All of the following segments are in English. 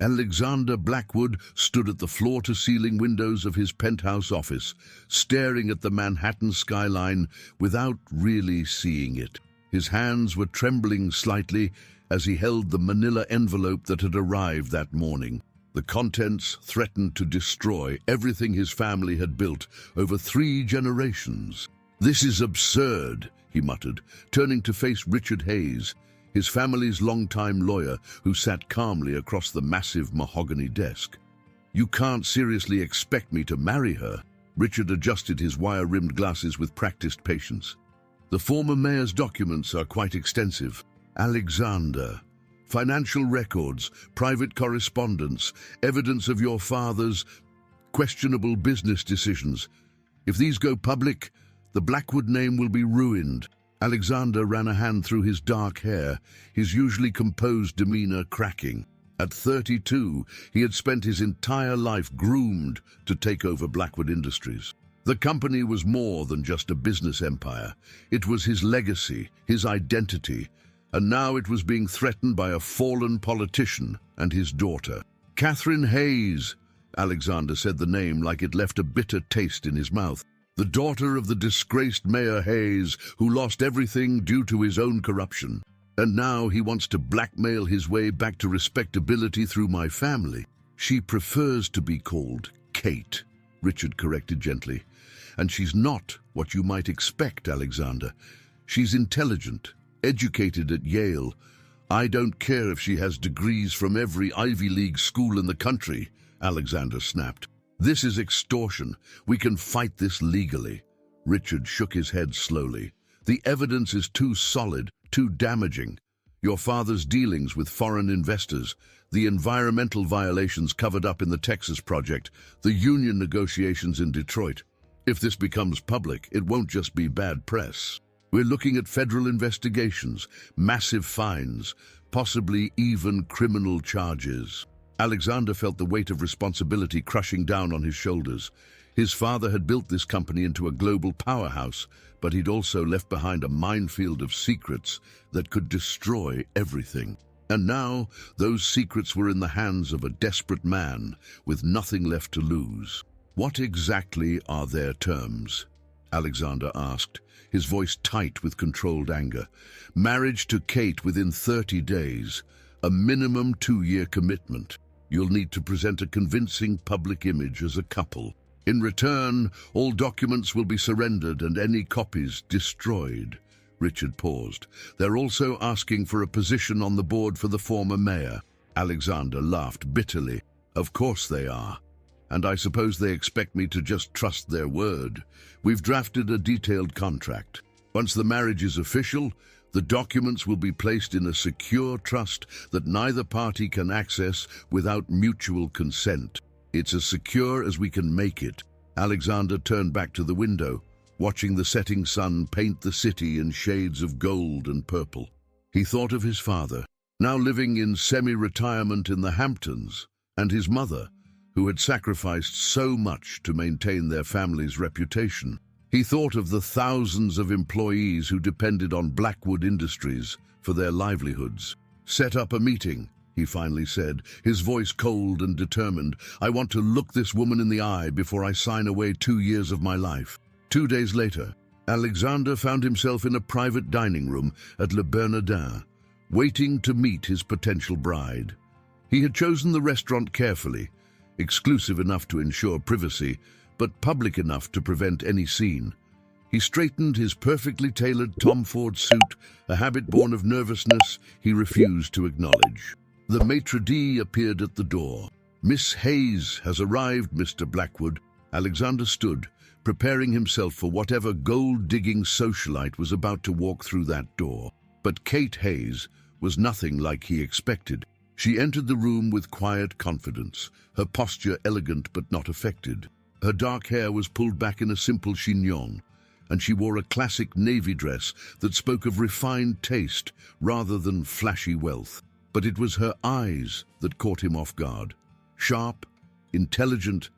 Alexander Blackwood stood at the floor-to-ceiling windows of his penthouse office, staring at the Manhattan skyline without really seeing it. His hands were trembling slightly as he held the manila envelope that had arrived that morning. The contents threatened to destroy everything his family had built over 3 generations. "This is absurd," he muttered, turning to face Richard Hayes, his family's longtime lawyer, who sat calmly across the massive mahogany desk. "You can't seriously expect me to marry her." Richard adjusted his wire-rimmed glasses with practiced patience. "The former mayor's documents are quite extensive. Alexander, financial records, private correspondence, evidence of your father's questionable business decisions. If these go public, the Blackwood name will be ruined." Alexander ran a hand through his dark hair, his usually composed demeanor cracking. At 32, he had spent his entire life groomed to take over Blackwood Industries. The company was more than just a business empire. It was his legacy, his identity, and now it was being threatened by a fallen politician and his daughter. "Catherine Hayes," Alexander said the name like it left a bitter taste in his mouth. "The daughter of the disgraced Mayor Hayes, who lost everything due to his own corruption. And now he wants to blackmail his way back to respectability through my family." "She prefers to be called Kate," Richard corrected gently. "And she's not what you might expect, Alexander. She's intelligent, educated at Yale. I don't care if she has degrees from every Ivy League school in the country," Alexander snapped. "This is extortion. We can fight this legally." Richard shook his head slowly. "The evidence is too solid, too damaging. Your father's dealings with foreign investors, the environmental violations covered up in the Texas project, the union negotiations in Detroit. If this becomes public, it won't just be bad press. We're looking at federal investigations, massive fines, possibly even criminal charges." Alexander felt the weight of responsibility crushing down on his shoulders. His father had built this company into a global powerhouse, but he'd also left behind a minefield of secrets that could destroy everything. And now, those secrets were in the hands of a desperate man with nothing left to lose. "What exactly are their terms?" Alexander asked, his voice tight with controlled anger. "Marriage to Kate within 30 days, a minimum 2-year commitment. You'll need to present a convincing public image as a couple. In return, all documents will be surrendered and any copies destroyed." Richard paused. "They're also asking for a position on the board for the former mayor." Alexander laughed bitterly. "Of course they are. And I suppose they expect me to just trust their word. We've drafted a detailed contract. Once the marriage is official, the documents will be placed in a secure trust that neither party can access without mutual consent. It's as secure as we can make it." Alexander turned back to the window, watching the setting sun paint the city in shades of gold and purple. He thought of his father, now living in semi-retirement in the Hamptons, and his mother, who had sacrificed so much to maintain their family's reputation. He thought of the thousands of employees who depended on Blackwood Industries for their livelihoods. "Set up a meeting," he finally said, his voice cold and determined. "I want to look this woman in the eye before I sign away 2 years of my life." 2 days later, Alexander found himself in a private dining room at Le Bernardin, waiting to meet his potential bride. He had chosen the restaurant carefully, exclusive enough to ensure privacy, but public enough to prevent any scene. He straightened his perfectly tailored Tom Ford suit, a habit born of nervousness he refused to acknowledge. The maitre d' appeared at the door. "Miss Hayes has arrived, Mr. Blackwood." Alexander stood, preparing himself for whatever gold-digging socialite was about to walk through that door. But Kate Hayes was nothing like he expected. She entered the room with quiet confidence, her posture elegant but not affected. Her dark hair was pulled back in a simple chignon, and she wore a classic navy dress that spoke of refined taste rather than flashy wealth. But it was her eyes that caught him off guard. Sharp, intelligent,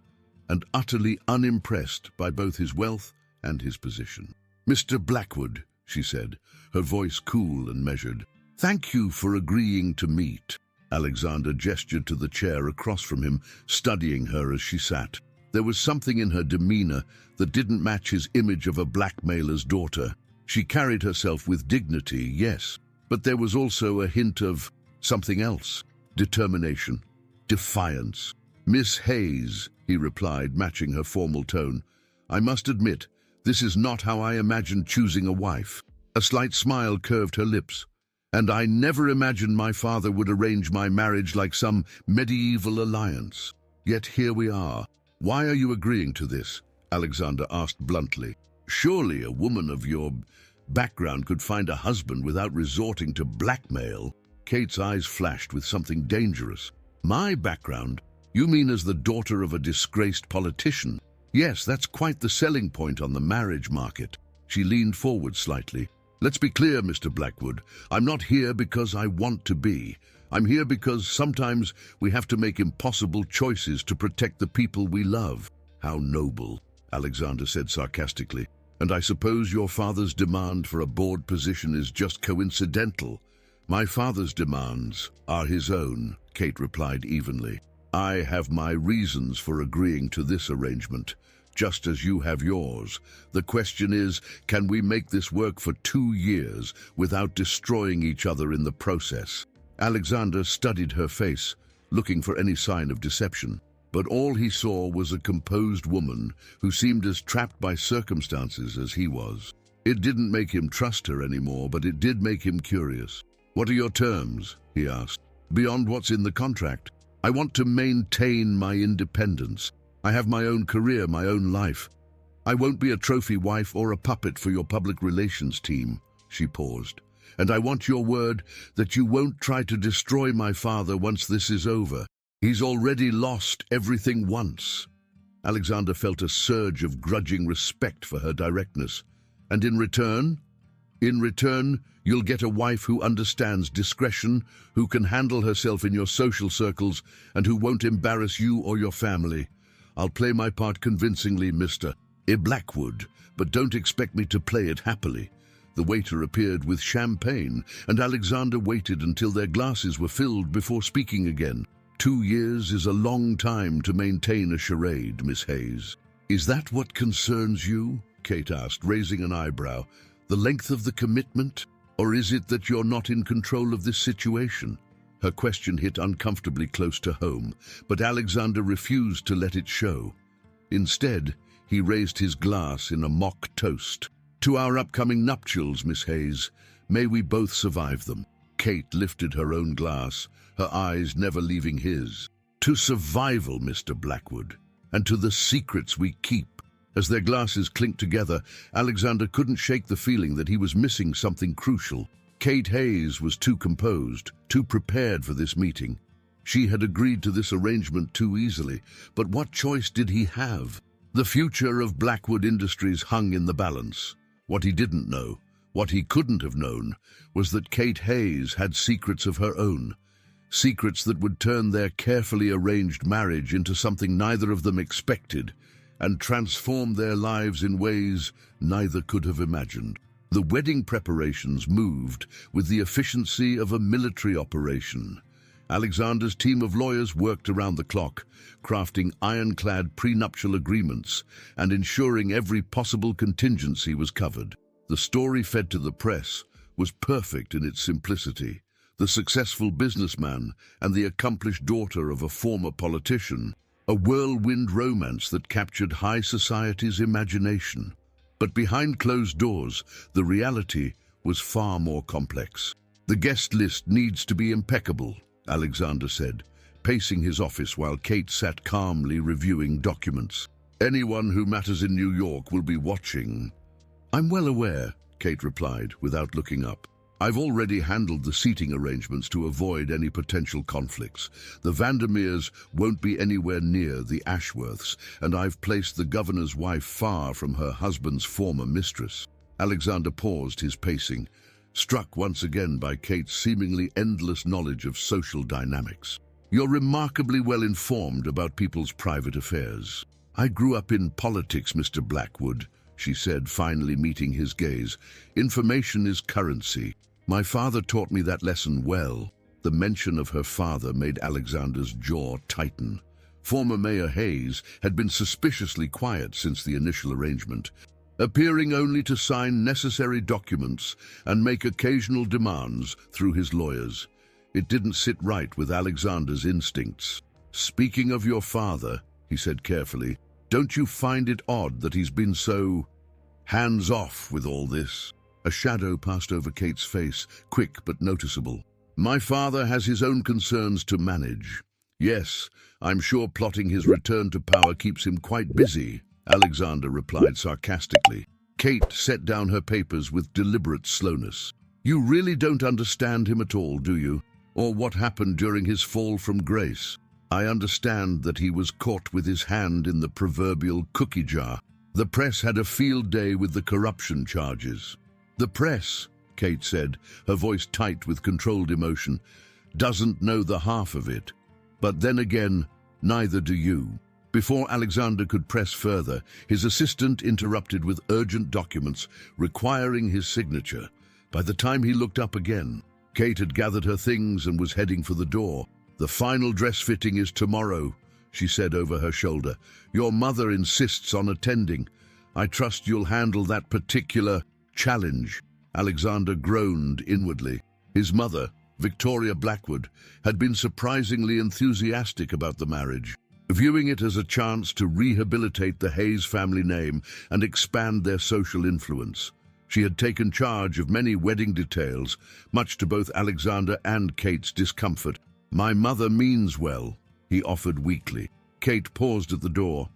and utterly unimpressed by both his wealth and his position. "Mr. Blackwood," she said, her voice cool and measured, "thank you for agreeing to meet." Alexander gestured to the chair across from him, studying her as she sat. There was something in her demeanor that didn't match his image of a blackmailer's daughter. She carried herself with dignity, yes, but there was also a hint of something else. Determination. Defiance. "Miss Hayes," he replied, matching her formal tone, "I must admit, this is not how I imagined choosing a wife." A slight smile curved her lips. "And I never imagined my father would arrange my marriage like some medieval alliance. Yet here we are. Why are you agreeing to this?" Alexander asked bluntly. "Surely a woman of your background could find a husband without resorting to blackmail." Kate's eyes flashed with something dangerous. "My background? You mean as the daughter of a disgraced politician? Yes, that's quite the selling point on the marriage market." She leaned forward slightly. "Let's be clear, Mr. Blackwood. I'm not here because I want to be. I'm here because sometimes we have to make impossible choices to protect the people we love." "How noble," Alexander said sarcastically. "And I suppose your father's demand for a board position is just coincidental." "My father's demands are his own," Kate replied evenly. "I have my reasons for agreeing to this arrangement, just as you have yours. The question is, can we make this work for 2 years without destroying each other in the process?" Alexander studied her face, looking for any sign of deception. But all he saw was a composed woman who seemed as trapped by circumstances as he was. It didn't make him trust her anymore, but it did make him curious. "What are your terms?" he asked. "Beyond what's in the contract? I want to maintain my independence. I have my own career, my own life. I won't be a trophy wife or a puppet for your public relations team." She paused. "And I want your word that you won't try to destroy my father once this is over. He's already lost everything once." Alexander felt a surge of grudging respect for her directness. "And in return? In return, you'll get a wife who understands discretion, who can handle herself in your social circles, and who won't embarrass you or your family. I'll play my part convincingly, Mr. Blackwood, but don't expect me to play it happily." The waiter appeared with champagne, and Alexander waited until their glasses were filled before speaking again. 2 years is a long time to maintain a charade, Miss Hayes." "Is that what concerns you?" Kate asked, raising an eyebrow. "The length of the commitment? Or is it that you're not in control of this situation?" Her question hit uncomfortably close to home, but Alexander refused to let it show. Instead, he raised his glass in a mock toast. "To our upcoming nuptials, Miss Hayes. May we both survive them." Kate lifted her own glass, her eyes never leaving his. "To survival, Mr. Blackwood, and to the secrets we keep." As their glasses clinked together, Alexander couldn't shake the feeling that he was missing something crucial. Kate Hayes was too composed, too prepared for this meeting. She had agreed to this arrangement too easily, but what choice did he have? The future of Blackwood Industries hung in the balance. What he didn't know, what he couldn't have known, was that Kate Hayes had secrets of her own. Secrets that would turn their carefully arranged marriage into something neither of them expected, and transform their lives in ways neither could have imagined. The wedding preparations moved with the efficiency of a military operation. Alexander's team of lawyers worked around the clock, crafting ironclad prenuptial agreements and ensuring every possible contingency was covered. The story fed to the press was perfect in its simplicity. The successful businessman and the accomplished daughter of a former politician, a whirlwind romance that captured high society's imagination. But behind closed doors, the reality was far more complex. "The guest list needs to be impeccable," Alexander said, pacing his office while Kate sat calmly reviewing documents. "Anyone who matters in New York will be watching." "I'm well aware," Kate replied, without looking up. "I've already handled the seating arrangements to avoid any potential conflicts. The Vandermeers won't be anywhere near the Ashworths, and I've placed the governor's wife far from her husband's former mistress." Alexander paused his pacing, struck once again by Kate's seemingly endless knowledge of social dynamics. "You're remarkably well informed about people's private affairs." "I grew up in politics, Mr. Blackwood," she said, finally meeting his gaze. "Information is currency. My father taught me that lesson well." The mention of her father made Alexander's jaw tighten. Former Mayor Hayes had been suspiciously quiet since the initial arrangement, appearing only to sign necessary documents and make occasional demands through his lawyers. It didn't sit right with Alexander's instincts. "Speaking of your father," he said carefully, "don't you find it odd that he's been so hands-off with all this?" A shadow passed over Kate's face, quick but noticeable. "My father has his own concerns to manage. Yes, I'm sure plotting his return to power keeps him quite busy," Alexander replied sarcastically. Kate set down her papers with deliberate slowness. "You really don't understand him at all, do you? Or what happened during his fall from grace? I understand that he was caught with his hand in the proverbial cookie jar. The press had a field day with the corruption charges." "The press," Kate said, her voice tight with controlled emotion, "doesn't know the half of it. But then again, neither do you." Before Alexander could press further, his assistant interrupted with urgent documents requiring his signature. By the time he looked up again, Kate had gathered her things and was heading for the door. "The final dress fitting is tomorrow," she said over her shoulder. "Your mother insists on attending. I trust you'll handle that particular challenge." Alexander groaned inwardly. His mother, Victoria Blackwood, had been surprisingly enthusiastic about the marriage, viewing it as a chance to rehabilitate the Hayes family name and expand their social influence. She had taken charge of many wedding details, much to both Alexander and Kate's discomfort. "My mother means well," he offered weakly. Kate paused at the door.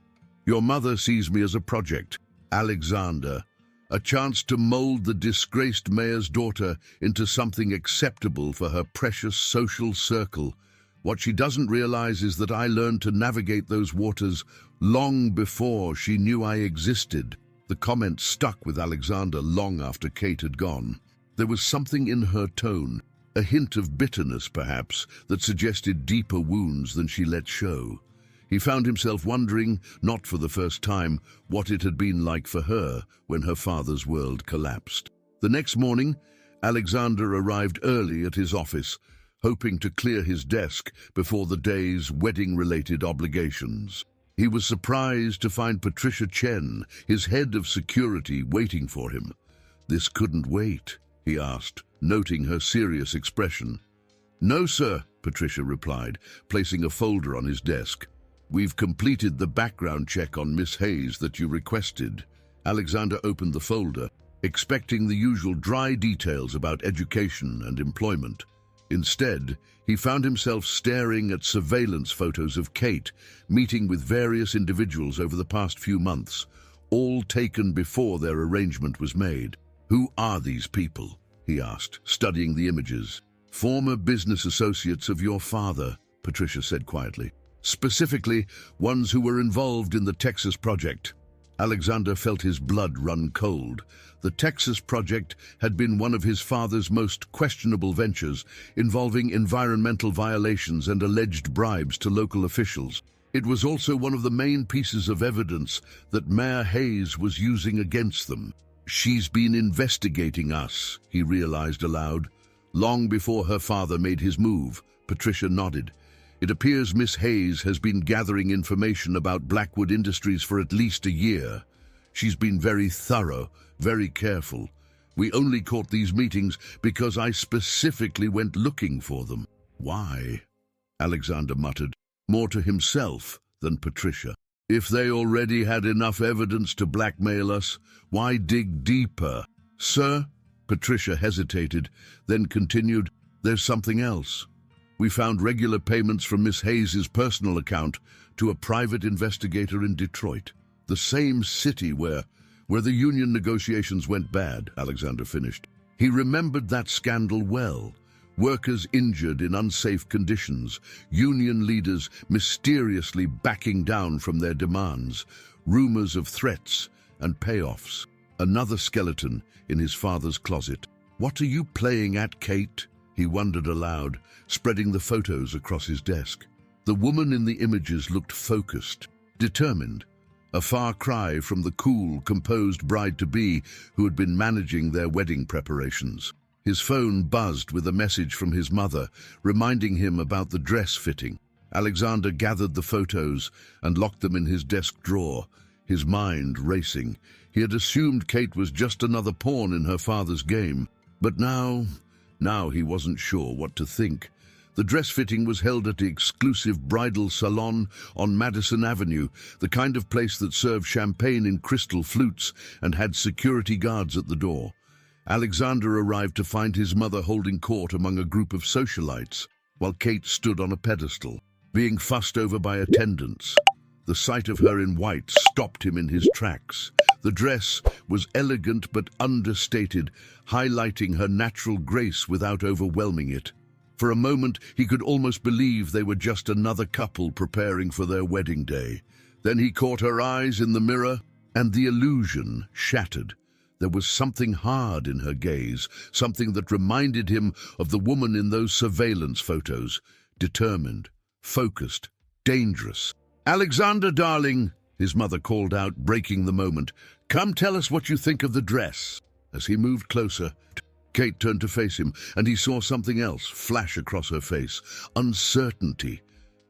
"Your mother sees me as a project, Alexander, a chance to mold the disgraced mayor's daughter into something acceptable for her precious social circle. What she doesn't realize is that I learned to navigate those waters long before she knew I existed." The comment stuck with Alexander long after Kate had gone. There was something in her tone, a hint of bitterness perhaps, that suggested deeper wounds than she let show. He found himself wondering, not for the first time, what it had been like for her when her father's world collapsed. The next morning, Alexander arrived early at his office, hoping to clear his desk before the day's wedding-related obligations. He was surprised to find Patricia Chen, his head of security, waiting for him. "This couldn't wait?" he asked, noting her serious expression. "No, sir," Patricia replied, placing a folder on his desk. "We've completed the background check on Miss Hayes that you requested." Alexander opened the folder, expecting the usual dry details about education and employment. Instead, he found himself staring at surveillance photos of Kate meeting with various individuals over the past few months, all taken before their arrangement was made. "Who are these people?" he asked, studying the images. "Former business associates of your father," Patricia said quietly. "Specifically, ones who were involved in the Texas project." Alexander felt his blood run cold. The Texas project had been one of his father's most questionable ventures, involving environmental violations and alleged bribes to local officials. It was also one of the main pieces of evidence that Mayor Hayes was using against them. "She's been investigating us," he realized aloud. Long before her father made his move, Patricia nodded. "It appears Miss Hayes has been gathering information about Blackwood Industries for at least a year. She's been very thorough, very careful. We only caught these meetings because I specifically went looking for them." "Why?" Alexander muttered, more to himself than Patricia. "If they already had enough evidence to blackmail us, why dig deeper?" "Sir?" Patricia hesitated, then continued, "There's something else. We found regular payments from Miss Hayes's personal account to a private investigator in Detroit, the same city where the union negotiations went bad," Alexander finished. He remembered that scandal well. Workers injured in unsafe conditions, union leaders mysteriously backing down from their demands, rumors of threats and payoffs. Another skeleton in his father's closet. "What are you playing at, Kate?" he wondered aloud, spreading the photos across his desk. The woman in the images looked focused, determined, a far cry from the cool, composed bride-to-be who had been managing their wedding preparations. His phone buzzed with a message from his mother, reminding him about the dress fitting. Alexander gathered the photos and locked them in his desk drawer, his mind racing. He had assumed Kate was just another pawn in her father's game, but now he wasn't sure what to think. The dress fitting was held at the exclusive bridal salon on Madison Avenue, the kind of place that served champagne in crystal flutes and had security guards at the door. Alexander arrived to find his mother holding court among a group of socialites, while Kate stood on a pedestal, being fussed over by attendants. The sight of her in white stopped him in his tracks. The dress was elegant but understated, highlighting her natural grace without overwhelming it. For a moment, he could almost believe they were just another couple preparing for their wedding day. Then he caught her eyes in the mirror, and the illusion shattered. There was something hard in her gaze, something that reminded him of the woman in those surveillance photos. Determined, focused, dangerous. "Alexander, darling," his mother called out, breaking the moment. "Come tell us what you think of the dress." As he moved closer, Kate turned to face him, and he saw something else flash across her face. Uncertainty.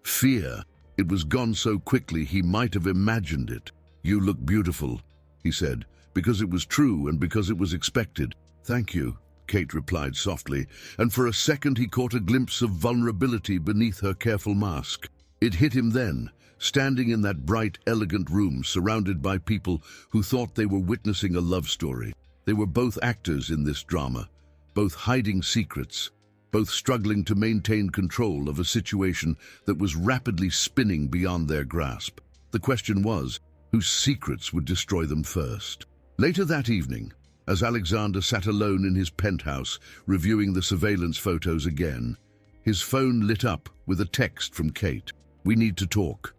Fear. It was gone so quickly he might have imagined it. "You look beautiful," he said, because it was true and because it was expected. "Thank you," Kate replied softly, and for a second he caught a glimpse of vulnerability beneath her careful mask. It hit him then, standing in that bright, elegant room, surrounded by people who thought they were witnessing a love story. They were both actors in this drama, both hiding secrets, both struggling to maintain control of a situation that was rapidly spinning beyond their grasp. The question was, whose secrets would destroy them first? Later that evening, as Alexander sat alone in his penthouse, reviewing the surveillance photos again, his phone lit up with a text from Kate. "We need to talk.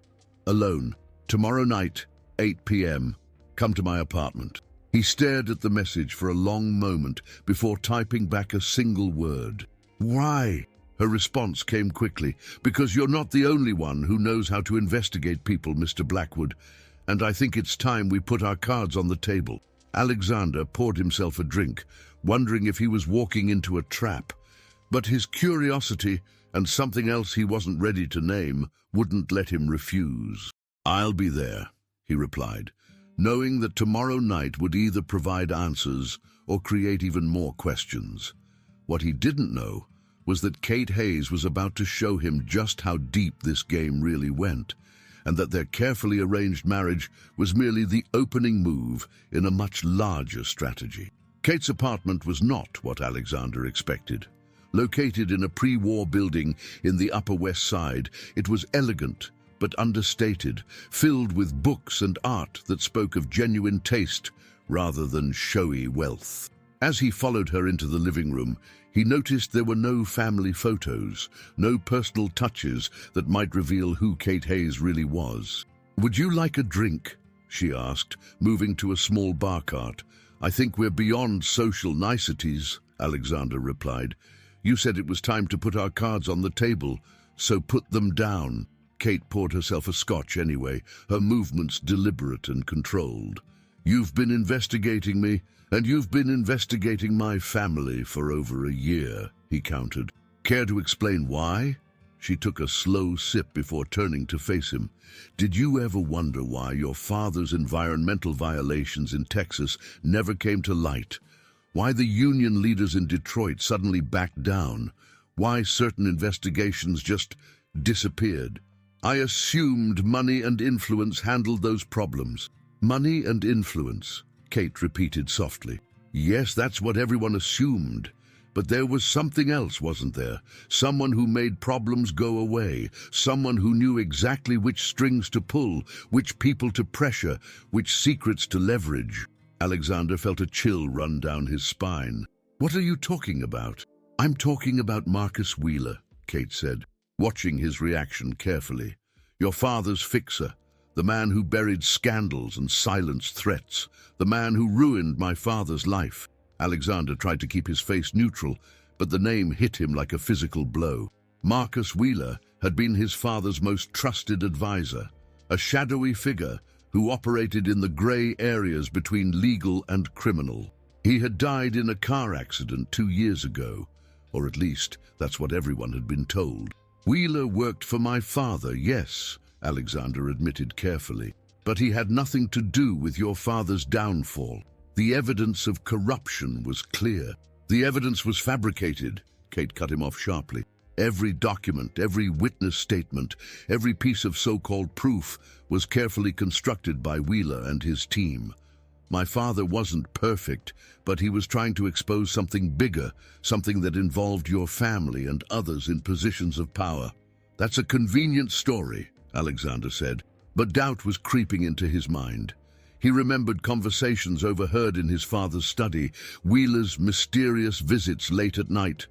Alone. Tomorrow night, 8 p.m. Come to my apartment." He stared at the message for a long moment before typing back a single word. "Why?" Her response came quickly. "Because you're not the only one who knows how to investigate people, Mr. Blackwood, and I think it's time we put our cards on the table." Alexander poured himself a drink, wondering if he was walking into a trap. But his curiosity, and something else he wasn't ready to name, wouldn't let him refuse. "I'll be there," he replied, knowing that tomorrow night would either provide answers or create even more questions. What he didn't know was that Kate Hayes was about to show him just how deep this game really went, and that their carefully arranged marriage was merely the opening move in a much larger strategy. Kate's apartment was not what Alexander expected. Located in a pre-war building in the Upper West Side, it was elegant but understated, filled with books and art that spoke of genuine taste rather than showy wealth. As he followed her into the living room, he noticed there were no family photos, no personal touches that might reveal who Kate Hayes really was. "Would you like a drink?" she asked, moving to a small bar cart. "I think we're beyond social niceties," Alexander replied. "You said it was time to put our cards on the table, so put them down." Kate poured herself a scotch anyway, her movements deliberate and controlled. "You've been investigating me, and you've been investigating my family for over a year," he countered. "Care to explain why?" She took a slow sip before turning to face him. "Did you ever wonder why your father's environmental violations in Texas never came to light? Why the union leaders in Detroit suddenly backed down? Why certain investigations just disappeared? I assumed money and influence handled those problems." "Money and influence," Kate repeated softly. "Yes, that's what everyone assumed. But there was something else, wasn't there? Someone who made problems go away. Someone who knew exactly which strings to pull, which people to pressure, which secrets to leverage." Alexander felt a chill run down his spine. "What are you talking about?" "I'm talking about Marcus Wheeler," Kate said, watching his reaction carefully. "Your father's fixer, the man who buried scandals and silenced threats, the man who ruined my father's life." Alexander tried to keep his face neutral, but the name hit him like a physical blow. Marcus Wheeler had been his father's most trusted advisor, a shadowy figure who operated in the gray areas between legal and criminal. He had died in a car accident 2 years ago, or at least that's what everyone had been told. Wheeler worked for my father, yes, Alexander admitted carefully, but he had nothing to do with your father's downfall. The evidence of corruption was clear. The evidence was fabricated, Kate cut him off sharply. Every document, every witness statement, every piece of so-called proof was carefully constructed by Wheeler and his team. My father wasn't perfect, but he was trying to expose something bigger, something that involved your family and others in positions of power. That's a convenient story, Alexander said, but doubt was creeping into his mind. He remembered conversations overheard in his father's study, Wheeler's mysterious visits late at night,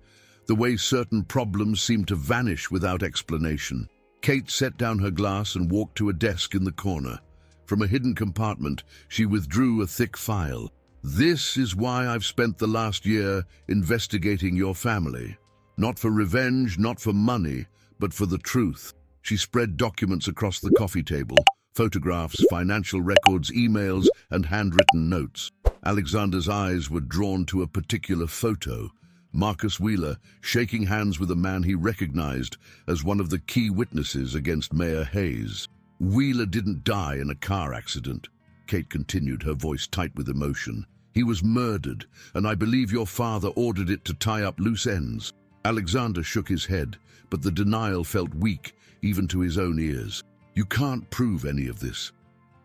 the way certain problems seemed to vanish without explanation. Kate set down her glass and walked to a desk in the corner. From a hidden compartment, she withdrew a thick file. This is why I've spent the last year investigating your family. Not for revenge, not for money, but for the truth. She spread documents across the coffee table, photographs, financial records, emails, and handwritten notes. Alexander's eyes were drawn to a particular photo. Marcus Wheeler shaking hands with a man he recognized as one of the key witnesses against Mayor Hayes. Wheeler didn't die in a car accident, Kate continued, her voice tight with emotion. He was murdered, and I believe your father ordered it to tie up loose ends. Alexander shook his head, but the denial felt weak, even to his own ears. You can't prove any of this.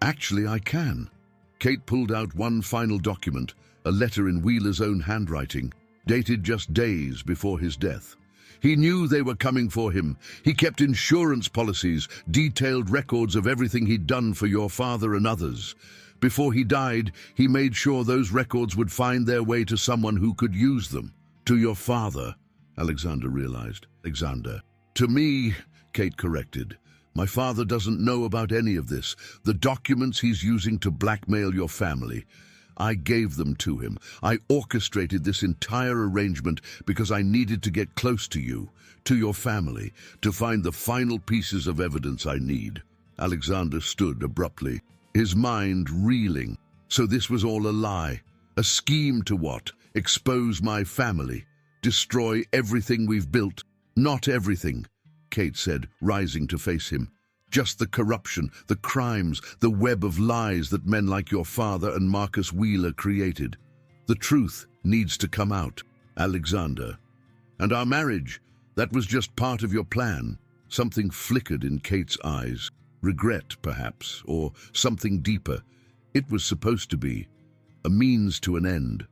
Actually, I can. Kate pulled out one final document, a letter in Wheeler's own handwriting, dated just days before his death. He knew they were coming for him. He kept insurance policies, detailed records of everything he'd done for your father and others. Before he died, he made sure those records would find their way to someone who could use them. To your father, Alexander realized. Alexander. To me, Kate corrected. My father doesn't know about any of this. The documents he's using to blackmail your family. I gave them to him. I orchestrated this entire arrangement because I needed to get close to you, to your family, to find the final pieces of evidence I need. Alexander stood abruptly, his mind reeling. So this was all a lie. A scheme to what? Expose my family? Destroy everything we've built? Not everything, Kate said, rising to face him. Just the corruption, the crimes, the web of lies that men like your father and Marcus Wheeler created. The truth needs to come out, Alexander. And our marriage, that was just part of your plan. Something flickered in Kate's eyes. Regret, perhaps, or something deeper. It was supposed to be a means to an end.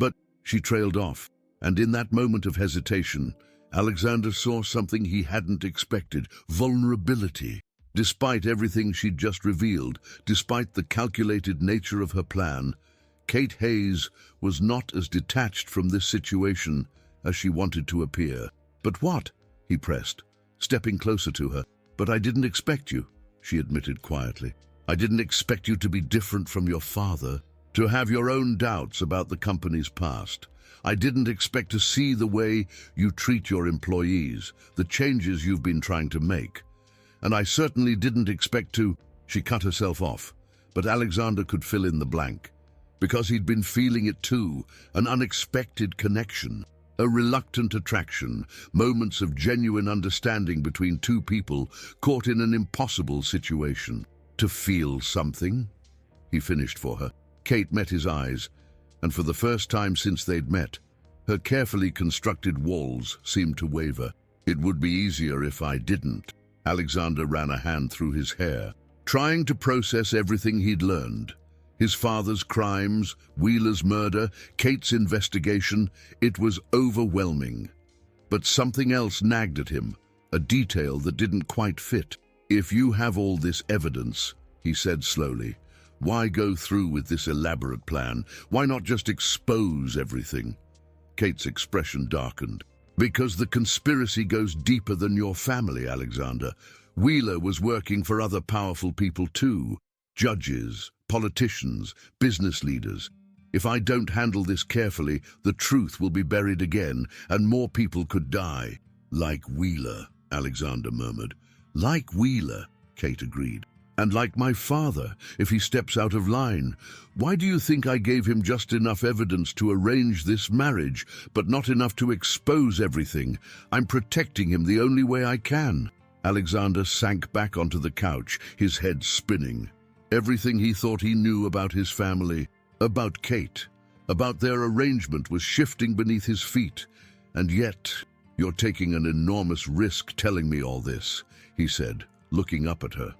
But she trailed off, and in that moment of hesitation, Alexander saw something he hadn't expected: vulnerability. Despite everything she'd just revealed, despite the calculated nature of her plan, Kate Hayes was not as detached from this situation as she wanted to appear. But what? He pressed, stepping closer to her. But I didn't expect you, she admitted quietly. I didn't expect you to be different from your father, to have your own doubts about the company's past. I didn't expect to see the way you treat your employees, the changes you've been trying to make. And I certainly didn't expect to. She cut herself off, but Alexander could fill in the blank. Because he'd been feeling it too, an unexpected connection, a reluctant attraction, moments of genuine understanding between two people caught in an impossible situation. To feel something? He finished for her. Kate met his eyes, and for the first time since they'd met, her carefully constructed walls seemed to waver. It would be easier if I didn't. Alexander ran a hand through his hair, trying to process everything he'd learned. His father's crimes, Wheeler's murder, Kate's investigation. It was overwhelming. But something else nagged at him, a detail that didn't quite fit. If you have all this evidence, he said slowly, why go through with this elaborate plan? Why not just expose everything? Kate's expression darkened. Because the conspiracy goes deeper than your family, Alexander. Wheeler was working for other powerful people too. Judges, politicians, business leaders. If I don't handle this carefully, the truth will be buried again, and more people could die. Like Wheeler, Alexander murmured. Like Wheeler, Kate agreed. And like my father, if he steps out of line, why do you think I gave him just enough evidence to arrange this marriage, but not enough to expose everything? I'm protecting him the only way I can." Alexander sank back onto the couch, his head spinning. Everything he thought he knew about his family, about Kate, about their arrangement was shifting beneath his feet. "And yet, you're taking an enormous risk telling me all this," he said, looking up at her.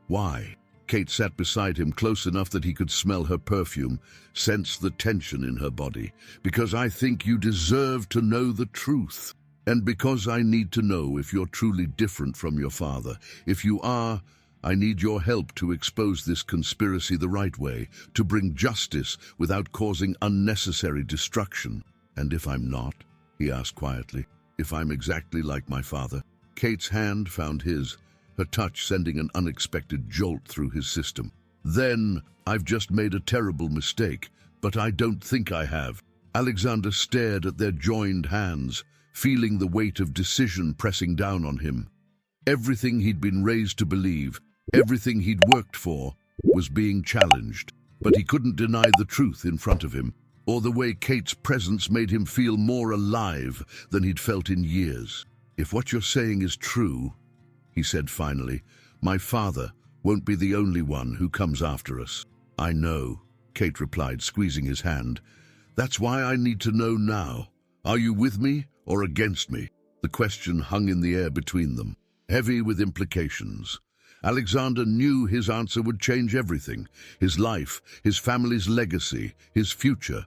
"Why?" Kate sat beside him close enough that he could smell her perfume, sense the tension in her body. "Because I think you deserve to know the truth. And because I need to know if you're truly different from your father. If you are, I need your help to expose this conspiracy the right way, to bring justice without causing unnecessary destruction." "And if I'm not?" he asked quietly. "If I'm exactly like my father?" Kate's hand found his, her touch sending an unexpected jolt through his system. "Then I've just made a terrible mistake, but I don't think I have." Alexander stared at their joined hands, feeling the weight of decision pressing down on him. Everything he'd been raised to believe, everything he'd worked for, was being challenged. But he couldn't deny the truth in front of him, or the way Kate's presence made him feel more alive than he'd felt in years. "If what you're saying is true," he said finally, "my father won't be the only one who comes after us." "I know," Kate replied, squeezing his hand. "That's why I need to know now. Are you with me or against me?" The question hung in the air between them, heavy with implications. Alexander knew his answer would change everything, his life, his family's legacy, his future.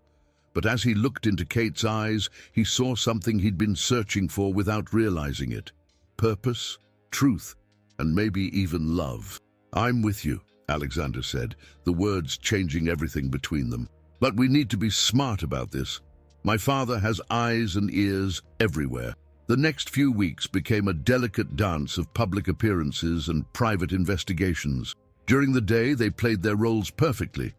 But as he looked into Kate's eyes, he saw something he'd been searching for without realizing it. Purpose, truth, and maybe even love. "I'm with you," Alexander said, the words changing everything between them. "But we need to be smart about this. My father has eyes and ears everywhere." The next few weeks became a delicate dance of public appearances and private investigations. During the day, they played their roles perfectly.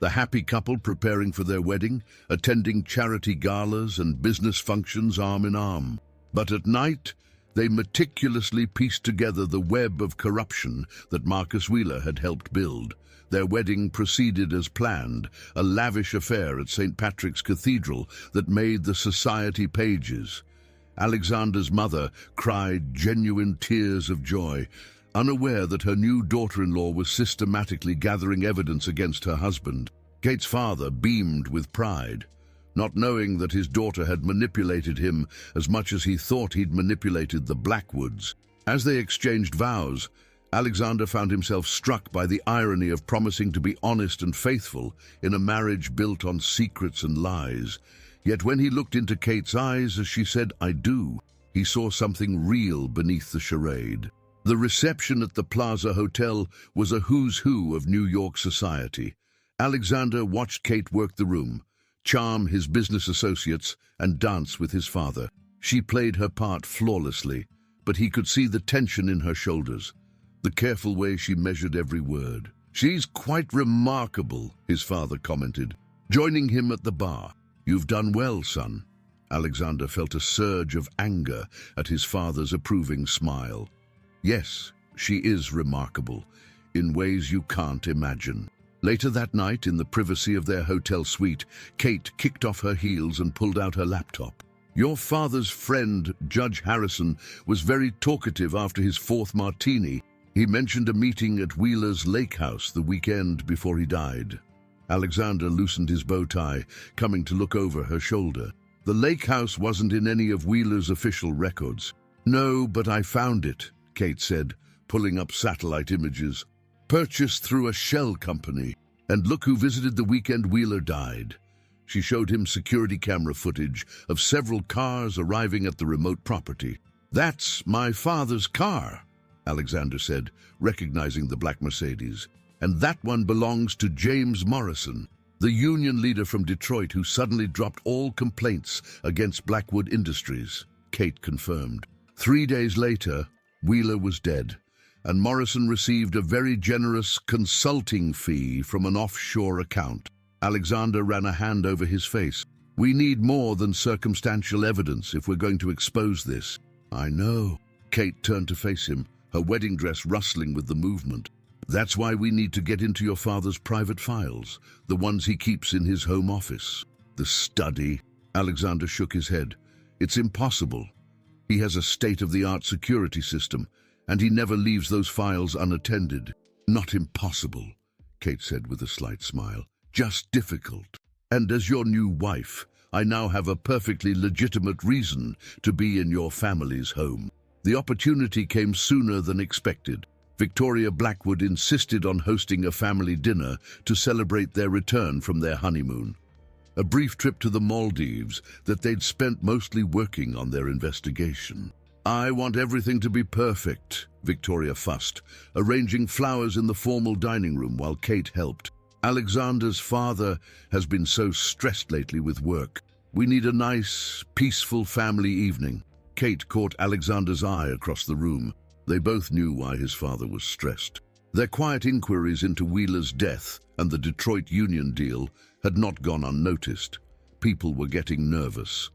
The happy couple preparing for their wedding, attending charity galas and business functions arm in arm. But at night, they meticulously pieced together the web of corruption that Marcus Wheeler had helped build. Their wedding proceeded as planned, a lavish affair at St. Patrick's Cathedral that made the society pages. Alexander's mother cried genuine tears of joy, unaware that her new daughter-in-law was systematically gathering evidence against her husband. Kate's father beamed with pride, not knowing that his daughter had manipulated him as much as he thought he'd manipulated the Blackwoods. As they exchanged vows, Alexander found himself struck by the irony of promising to be honest and faithful in a marriage built on secrets and lies. Yet when he looked into Kate's eyes as she said, "I do," he saw something real beneath the charade. The reception at the Plaza Hotel was a who's who of New York society. Alexander watched Kate work the room, charm his business associates, and dance with his father. She played her part flawlessly, but he could see the tension in her shoulders, the careful way she measured every word. "She's quite remarkable," his father commented, joining him at the bar. "You've done well, son." Alexander felt a surge of anger at his father's approving smile. "Yes, she is remarkable, in ways you can't imagine." Later that night, in the privacy of their hotel suite, Kate kicked off her heels and pulled out her laptop. "Your father's friend, Judge Harrison, was very talkative after his fourth martini. He mentioned a meeting at Wheeler's lake house the weekend before he died." Alexander loosened his bow tie, coming to look over her shoulder. "The lake house wasn't in any of Wheeler's official records." "No, but I found it," Kate said, pulling up satellite images. "Purchased through a shell company. And look who visited the weekend Wheeler died." She showed him security camera footage of several cars arriving at the remote property. "That's my father's car," Alexander said, recognizing the black Mercedes. "And that one belongs to James Morrison, the union leader from Detroit who suddenly dropped all complaints against Blackwood Industries," Kate confirmed. 3 days later, Wheeler was dead, and Morrison received a very generous consulting fee from an offshore account. Alexander ran a hand over his face. "We need more than circumstantial evidence if we're going to expose this." "I know." Kate turned to face him, her wedding dress rustling with the movement. That's why we need to get into your father's private files, the ones he keeps in his home office. The study. Alexander shook his head. It's impossible. He has a state-of-the-art security system, and he never leaves those files unattended. Not impossible, Kate said with a slight smile. Just difficult. And as your new wife, I now have a perfectly legitimate reason to be in your family's home. The opportunity came sooner than expected. Victoria Blackwood insisted on hosting a family dinner to celebrate their return from their honeymoon. A brief trip to the Maldives that they'd spent mostly working on their investigation. I want everything to be perfect, Victoria fussed, arranging flowers in the formal dining room while Kate helped. Alexander's father has been so stressed lately with work. We need a nice, peaceful family evening. Kate caught Alexander's eye across the room. They both knew why his father was stressed. Their quiet inquiries into Wheeler's death and the Detroit Union deal had not gone unnoticed. People were getting nervous.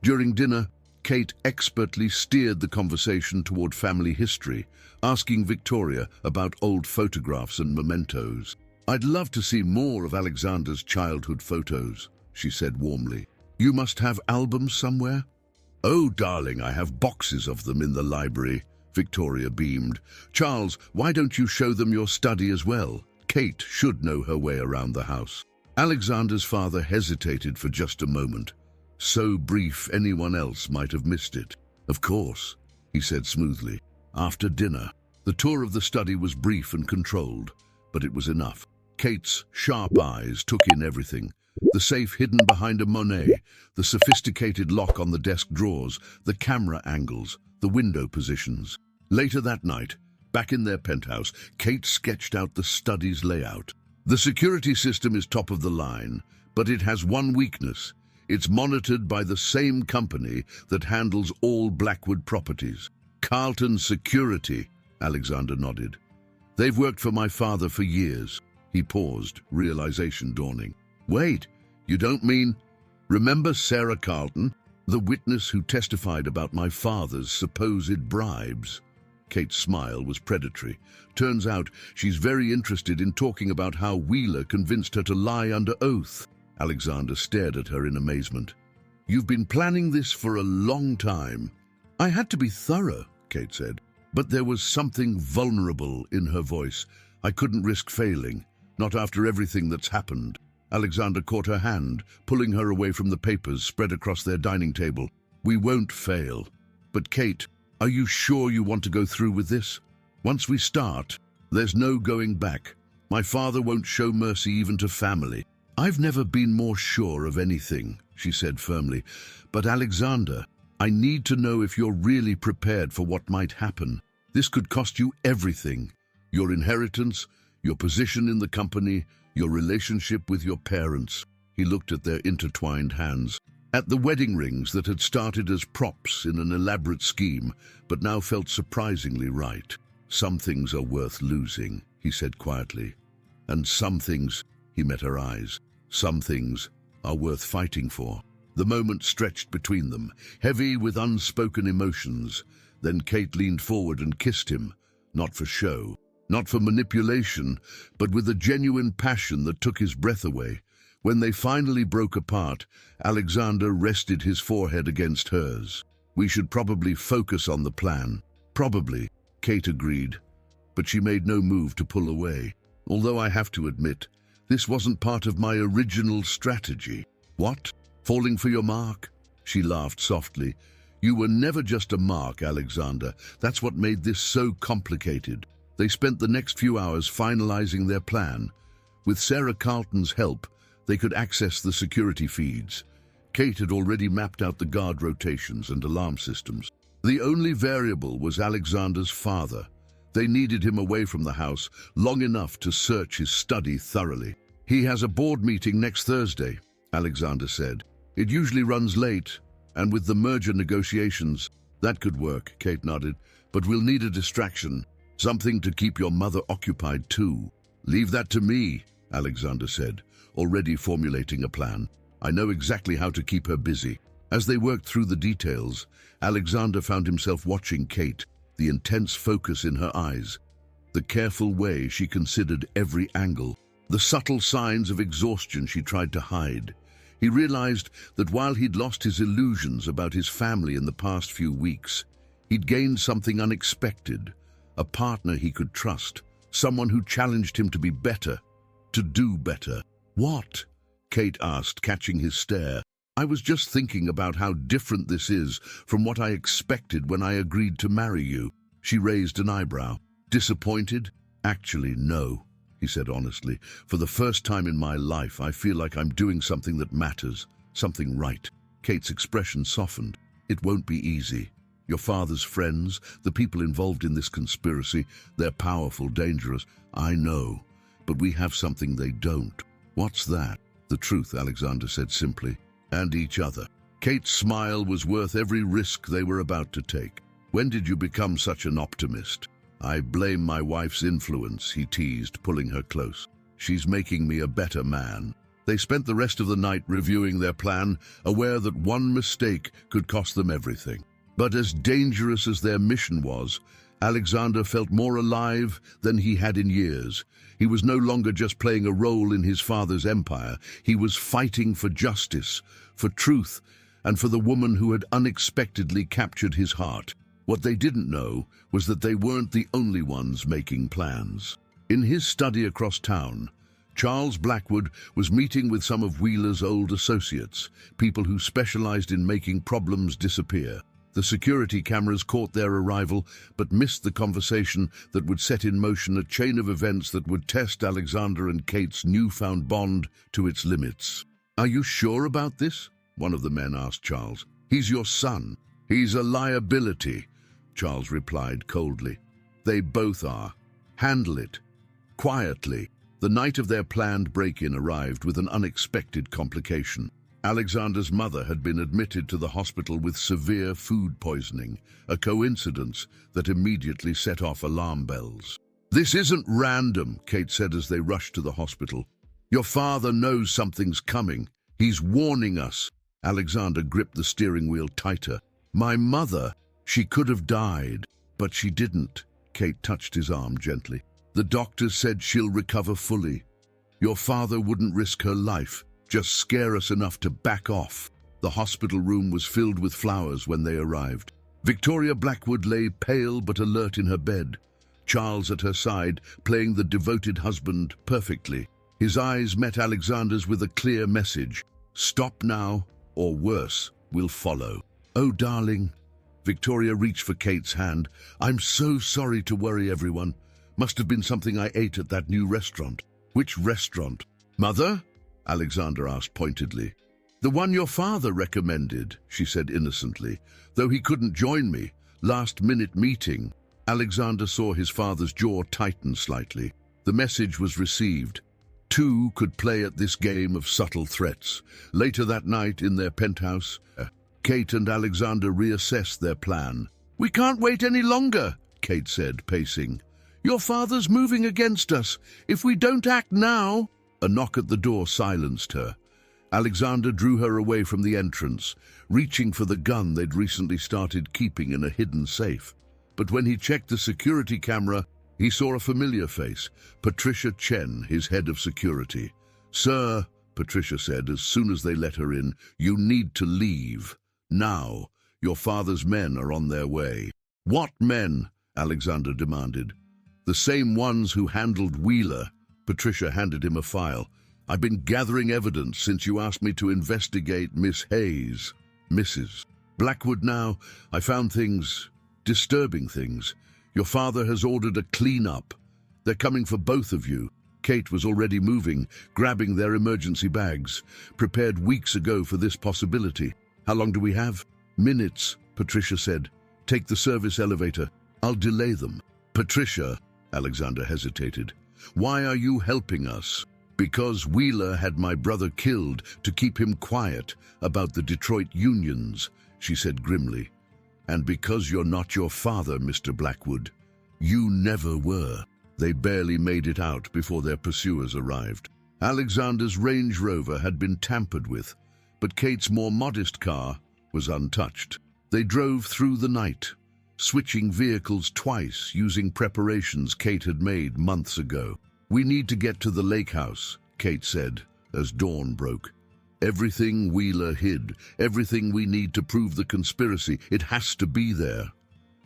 During dinner, Kate expertly steered the conversation toward family history, asking Victoria about old photographs and mementos. I'd love to see more of Alexander's childhood photos, she said warmly. You must have albums somewhere? Oh, darling, I have boxes of them in the library, Victoria beamed. Charles, why don't you show them your study as well? Kate should know her way around the house. Alexander's father hesitated for just a moment. So brief anyone else might have missed it. Of course, he said smoothly. After dinner, the tour of the study was brief and controlled, but it was enough. Kate's sharp eyes took in everything. The safe hidden behind a Monet, the sophisticated lock on the desk drawers, the camera angles, the window positions. Later that night, back in their penthouse, Kate sketched out the study's layout. The security system is top of the line, but it has one weakness. It's monitored by the same company that handles all Blackwood properties. Carlton Security, Alexander nodded. They've worked for my father for years. He paused, realization dawning. Wait, you don't mean... Remember Sarah Carlton, the witness who testified about my father's supposed bribes? Kate's smile was predatory. Turns out she's very interested in talking about how Wheeler convinced her to lie under oath. Alexander stared at her in amazement. You've been planning this for a long time. I had to be thorough, Kate said, but there was something vulnerable in her voice. I couldn't risk failing, not after everything that's happened. Alexander caught her hand, pulling her away from the papers spread across their dining table. We won't fail. But Kate, are you sure you want to go through with this? Once we start, there's no going back. My father won't show mercy even to family. I've never been more sure of anything, she said firmly. But Alexander, I need to know if you're really prepared for what might happen. This could cost you everything. Your inheritance, your position in the company, your relationship with your parents. He looked at their intertwined hands. At the wedding rings that had started as props in an elaborate scheme, but now felt surprisingly right. Some things are worth losing, he said quietly. And some things, he met her eyes, some things are worth fighting for. The moment stretched between them, heavy with unspoken emotions. Then Kate leaned forward and kissed him, not for show, not for manipulation, but with a genuine passion that took his breath away. When they finally broke apart, Alexander rested his forehead against hers. We should probably focus on the plan. Probably, Kate agreed, but she made no move to pull away. Although I have to admit, this wasn't part of my original strategy. What? Falling for your mark? She laughed softly. You were never just a mark, Alexander. That's what made this so complicated. They spent the next few hours finalizing their plan. With Sarah Carlton's help, they could access the security feeds. Kate had already mapped out the guard rotations and alarm systems. The only variable was Alexander's father. They needed him away from the house long enough to search his study thoroughly. He has a board meeting next Thursday, Alexander said. It usually runs late, and with the merger negotiations, that could work, Kate nodded. But we'll need a distraction, something to keep your mother occupied too. Leave that to me, Alexander said, already formulating a plan. I know exactly how to keep her busy. As they worked through the details, Alexander found himself watching Kate, the intense focus in her eyes. the careful way she considered every angle, the subtle signs of exhaustion she tried to hide. He realized that while he'd lost his illusions about his family in the past few weeks, he'd gained something unexpected, a partner he could trust, someone who challenged him to be better, to do better. "What?" Kate asked, catching his stare. "I was just thinking about how different this is from what I expected when I agreed to marry you." She raised an eyebrow. "Disappointed?" "Actually, no," he said honestly. "For the first time in my life, I feel like I'm doing something that matters, something right." Kate's expression softened. "It won't be easy. Your father's friends, the people involved in this conspiracy, they're powerful, dangerous. I know, but we have something they don't." "What's that?" "The truth," Alexander said simply. "And each other." Kate's smile was worth every risk they were about to take. "When did you become such an optimist?" "I blame my wife's influence," he teased, pulling her close. "She's making me a better man." They spent the rest of the night reviewing their plan, aware that one mistake could cost them everything. But as dangerous as their mission was, Alexander felt more alive than he had in years. He was no longer just playing a role in his father's empire. He was fighting for justice, for truth, and for the woman who had unexpectedly captured his heart. What they didn't know was that they weren't the only ones making plans. In his study across town, Charles Blackwood was meeting with some of Wheeler's old associates, people who specialized in making problems disappear. The security cameras caught their arrival, but missed the conversation that would set in motion a chain of events that would test Alexander and Kate's newfound bond to its limits. "Are you sure about this?" one of the men asked Charles. "He's your son. He's a liability," Charles replied coldly. "They both are. Handle it. Quietly." The night of their planned break-in arrived with an unexpected complication. Alexander's mother had been admitted to the hospital with severe food poisoning, a coincidence that immediately set off alarm bells. "This isn't random," Kate said as they rushed to the hospital. "Your father knows something's coming. He's warning us." Alexander gripped the steering wheel tighter. "My mother, she could have died, but she didn't." Kate touched his arm gently. "The doctors said she'll recover fully. Your father wouldn't risk her life. Just scare us enough to back off." The hospital room was filled with flowers when they arrived. Victoria Blackwood lay pale but alert in her bed, Charles at her side, playing the devoted husband perfectly. His eyes met Alexander's with a clear message: "Stop now, or worse will follow." "Oh, darling." Victoria reached for Kate's hand. "I'm so sorry to worry everyone. Must have been something I ate at that new restaurant." "Which restaurant?" "Mother?" Alexander asked pointedly. "The one your father recommended," she said innocently. "Though he couldn't join me. Last-minute meeting." Alexander saw his father's jaw tighten slightly. The message was received. Two could play at this game of subtle threats. Later that night, in their penthouse, Kate and Alexander reassessed their plan. "We can't wait any longer," Kate said, pacing. "Your father's moving against us. If we don't act now—" A knock at the door silenced her. Alexander drew her away from the entrance, reaching for the gun they'd recently started keeping in a hidden safe. But when he checked the security camera, he saw a familiar face, Patricia Chen, his head of security. "Sir," Patricia said as soon as they let her in, "you need to leave. Now. Your father's men are on their way." "What men?" Alexander demanded. "The same ones who handled Wheeler." Patricia handed him a file. "I've been gathering evidence since you asked me to investigate Miss Hayes." "Mrs. Blackwood now. I found things, disturbing things. Your father has ordered a clean-up. They're coming for both of you." Kate was already moving, grabbing their emergency bags, prepared weeks ago for this possibility. "How long do we have?" "Minutes," Patricia said. "Take the service elevator. I'll delay them." "Patricia," Alexander hesitated. "Why are you helping us?" "Because Wheeler had my brother killed to keep him quiet about the Detroit unions," she said grimly. "And because you're not your father, Mr. Blackwood. You never were." They barely made it out before their pursuers arrived. Alexander's Range Rover had been tampered with, but Kate's more modest car was untouched. They drove through the night, switching vehicles twice using preparations Kate had made months ago. "We need to get to the lake house," Kate said as dawn broke. "Everything Wheeler hid, everything we need to prove the conspiracy, it has to be there."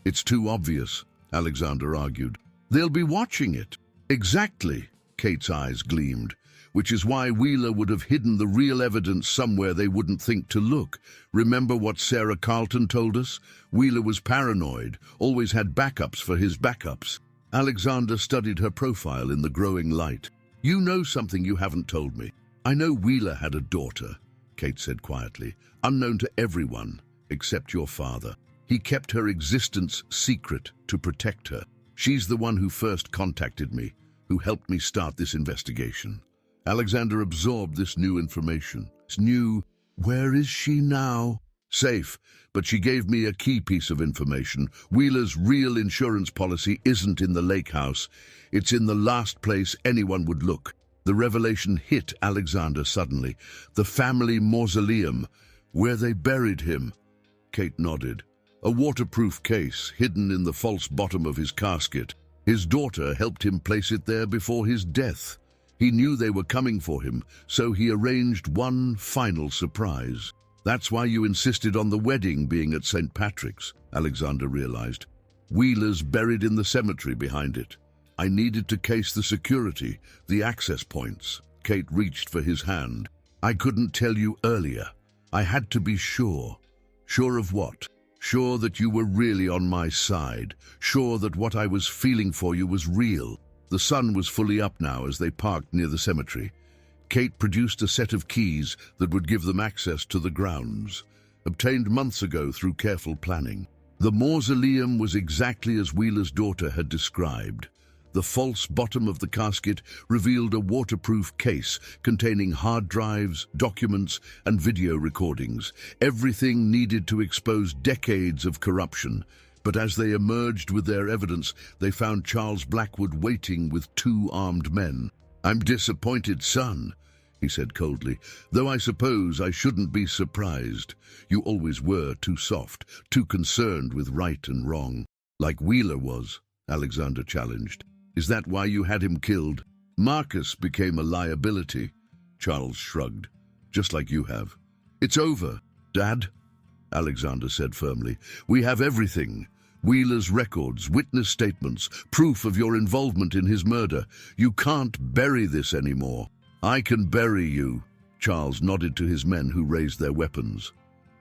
"It's too obvious," Alexander argued. "They'll be watching it." "Exactly," Kate's eyes gleamed, "which is why Wheeler would have hidden the real evidence somewhere they wouldn't think to look. Remember what Sarah Carlton told us? Wheeler was paranoid, always had backups for his backups." Alexander studied her profile in the growing light. "You know something you haven't told me." "I know Wheeler had a daughter," Kate said quietly, "unknown to everyone except your father. He kept her existence secret to protect her. She's the one who first contacted me, who helped me start this investigation." Alexander absorbed this new information. It's new. "Where is she now?" "Safe, but she gave me a key piece of information. Wheeler's real insurance policy isn't in the lake house. It's in the last place anyone would look." The revelation hit Alexander suddenly. The family mausoleum, where they buried him. Kate nodded. A waterproof case hidden in the false bottom of his casket. His daughter helped him place it there before his death. He knew they were coming for him, so he arranged one final surprise. "That's why you insisted on the wedding being at St. Patrick's," Alexander realized. "Wheeler's buried in the cemetery behind it. I needed to case the security, the access points." Kate reached for his hand. "I couldn't tell you earlier. I had to be sure." "Sure of what?" "Sure that you were really on my side. Sure that what I was feeling for you was real." The sun was fully up now as they parked near the cemetery. Kate produced a set of keys that would give them access to the grounds, obtained months ago through careful planning. The mausoleum was exactly as Wheeler's daughter had described. The false bottom of the casket revealed a waterproof case containing hard drives, documents, and video recordings, everything needed to expose decades of corruption. But as they emerged with their evidence, they found Charles Blackwood waiting with 2 armed men. "I'm disappointed, son," he said coldly, "though I suppose I shouldn't be surprised. You always were too soft, too concerned with right and wrong." "Like Wheeler was," Alexander challenged. "Is that why you had him killed?" "Marcus became a liability," Charles shrugged, "just like you have." "It's over, Dad," Alexander said firmly. "We have everything. Wheeler's records, witness statements, proof of your involvement in his murder. You can't bury this anymore." "I can bury you," Charles nodded to his men who raised their weapons.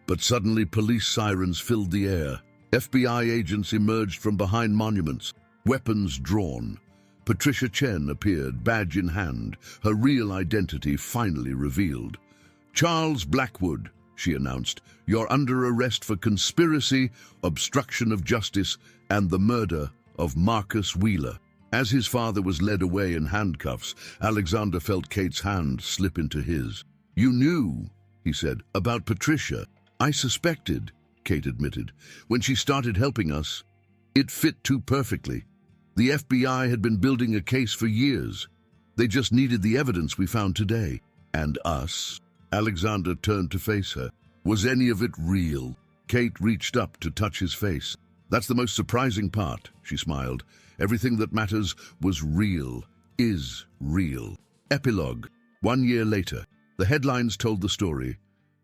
But suddenly police sirens filled the air. FBI agents emerged from behind monuments, weapons drawn. Patricia Chen appeared, badge in hand, her real identity finally revealed. "Charles Blackwood," she announced, "you're under arrest for conspiracy, obstruction of justice, and the murder of Marcus Wheeler." As his father was led away in handcuffs, Alexander felt Kate's hand slip into his. "You knew," he said, "about Patricia." "I suspected," Kate admitted. "When she started helping us, it fit too perfectly. The FBI had been building a case for years. They just needed the evidence we found today." "And us?" Alexander turned to face her. "Was any of it real?" Kate reached up to touch his face. "That's the most surprising part," she smiled. "Everything that matters was real, is real." Epilogue. 1 year later, the headlines told the story.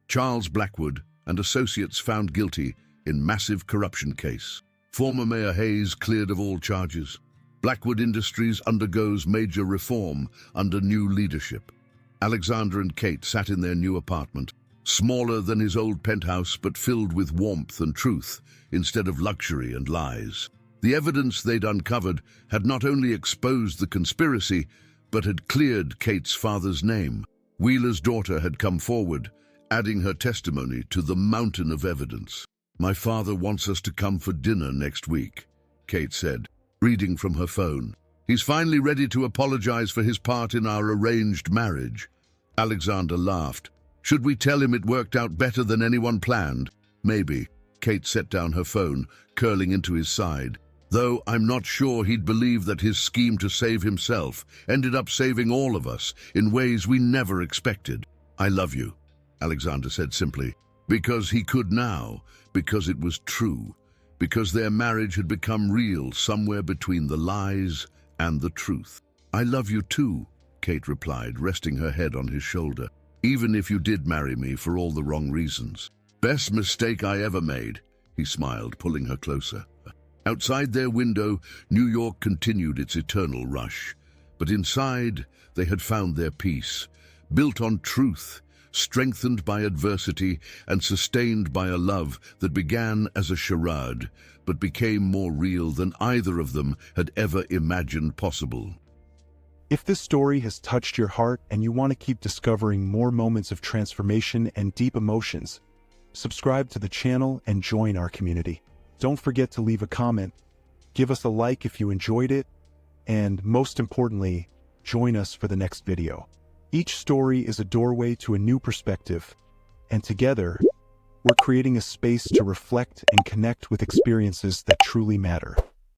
Charles Blackwood and associates found guilty in massive corruption case. Former Mayor Hayes cleared of all charges. Blackwood Industries undergoes major reform under new leadership. Alexander and Kate sat in their new apartment, smaller than his old penthouse but filled with warmth and truth instead of luxury and lies. The evidence they'd uncovered had not only exposed the conspiracy, but had cleared Kate's father's name. Wheeler's daughter had come forward, adding her testimony to the mountain of evidence. "My father wants us to come for dinner next week," Kate said, reading from her phone. "He's finally ready to apologize for his part in our arranged marriage." Alexander laughed. "Should we tell him it worked out better than anyone planned?" "Maybe." Kate set down her phone, curling into his side. "Though I'm not sure he'd believe that his scheme to save himself ended up saving all of us in ways we never expected." "I love you," Alexander said simply. Because he could now, because it was true, because their marriage had become real somewhere between the lies and the truth. "I love you too," Kate replied, resting her head on his shoulder, "even if you did marry me for all the wrong reasons." "Best mistake I ever made," he smiled, pulling her closer. Outside their window, New York continued its eternal rush. But inside, they had found their peace, built on truth, strengthened by adversity, and sustained by a love that began as a charade, but became more real than either of them had ever imagined possible. If this story has touched your heart and you want to keep discovering more moments of transformation and deep emotions, subscribe to the channel and join our community. Don't forget to leave a comment, give us a like if you enjoyed it, and most importantly, join us for the next video. Each story is a doorway to a new perspective, and together, we're creating a space to reflect and connect with experiences that truly matter.